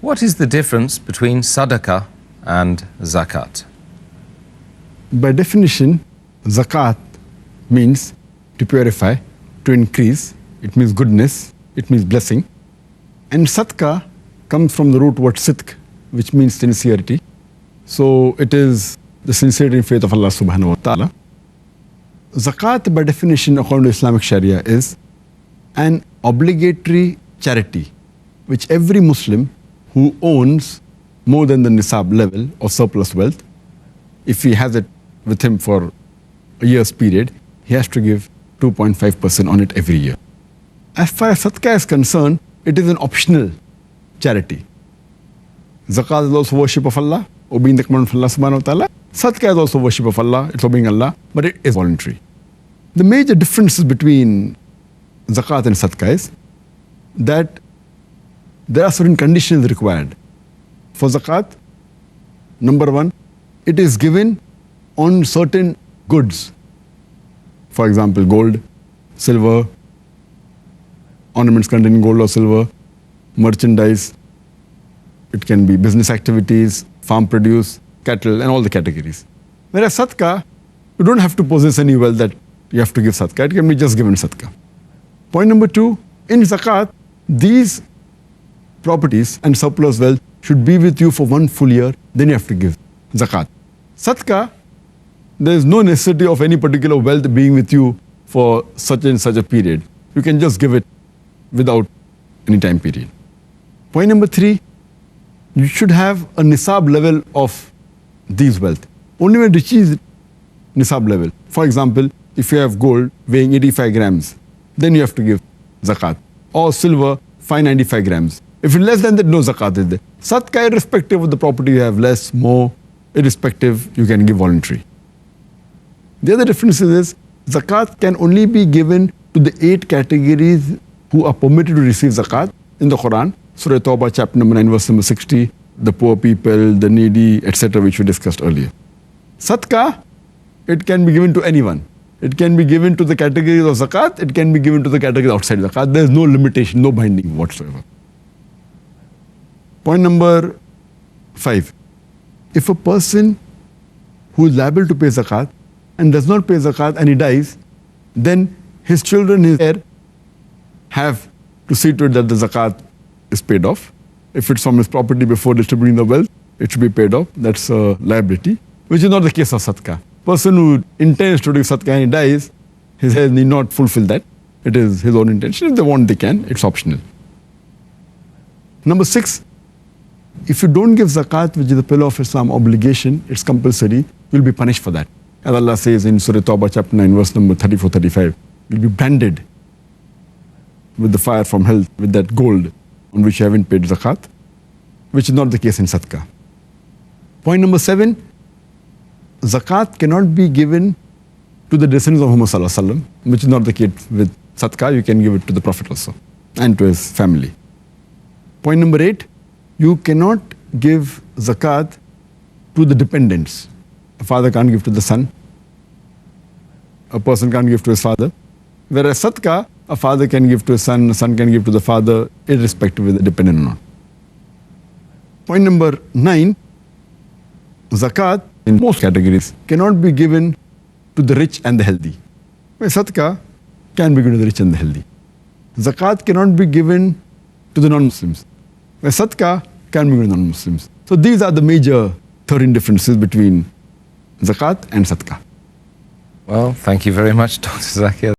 What is the difference between sadaqah and zakat? By definition, zakat means to purify, to increase. It means goodness, it means blessing. And sadaqah comes from the root word sidq, which means sincerity. So it is the sincerity and faith of Allah subhanahu wa ta'ala. Zakat, by definition, according to Islamic Sharia, is an obligatory charity which every Muslim who owns more than the nisab level of surplus wealth, if he has it with him for a year's period, he has to give 2.5% on it every year. As far as sadaqah is concerned, it is an optional charity. Zakat is also worship of Allah, obeying the command of Allah subhanahu wa ta'ala. Sadaqah is also worship of Allah, it's obeying Allah, but it is voluntary. The major differences between zakat and sadaqah is that there are certain conditions required. For zakat, number one, it is given on certain goods. For example, gold, silver, ornaments containing gold or silver, merchandise. It can be business activities, farm produce, cattle, and all the categories. Whereas sadaqah, you don't have to possess any wealth that you have to give sadaqah. It can be just given sadaqah. Point number two, in zakat, these properties and surplus wealth should be with you for 1 full year, then you have to give zakat. Sadaqah, there is no necessity of any particular wealth being with you for such and such a period. You can just give it without any time period. Point number three, you should have a nisab level of these wealth. Only when it reaches nisab level. For example, if you have gold weighing 85 grams, then you have to give zakat. Or silver, 595 grams. If it's less than that, no zakat is there. Sadaqah, irrespective of the property you have, less, more, irrespective, you can give voluntary. The other difference is zakat can only be given to the 8 categories who are permitted to receive zakat in the Quran. Surah Tawbah, chapter number 9, verse number 60, the poor people, the needy, etc., which we discussed earlier. Sadaqah, it can be given to anyone. It can be given to the categories of zakat, it can be given to the categories outside zakat. There is no limitation, no binding whatsoever. Point number 5. If a person who is liable to pay zakat and does not pay zakat and he dies, then his children, his heir, have to see to it that the zakat is paid off. If it's from his property before distributing the wealth, it should be paid off. That's a liability, which is not the case of sadaqah. Person who intends to do sadaqah and he dies, his heirs need not fulfill that. It is his own intention. If they want, they can. It's optional. Number 6, if you don't give zakat, which is the pillar of Islam obligation, it's compulsory, you'll be punished for that. As Allah says in Surah Tawbah, chapter 9, verse number 34-35, you'll be branded with the fire from hell, with that gold on which you haven't paid zakat, which is not the case in sadaqah. Point number 7, zakat cannot be given to the descendants of Muhammad sallallahu alaihi wasallam, which is not the case with sadaqah. You can give it to the Prophet also and to his family. Point number 8, you cannot give zakat to the dependents. A father can't give to the son. A person can't give to his father. Whereas sadaqah, a father can give to his son, a son can give to the father, irrespective of the dependent or not. Point number 9, zakat in most categories cannot be given to the rich and the healthy. Whereas sadaqah can be given to the rich and the healthy. Zakat cannot be given to the non-Muslims. Whereas sadaqah can be given to non-Muslims. So these are the major 13 differences between zakat and sadaqah. Well, thank you very much, Dr. Zakir.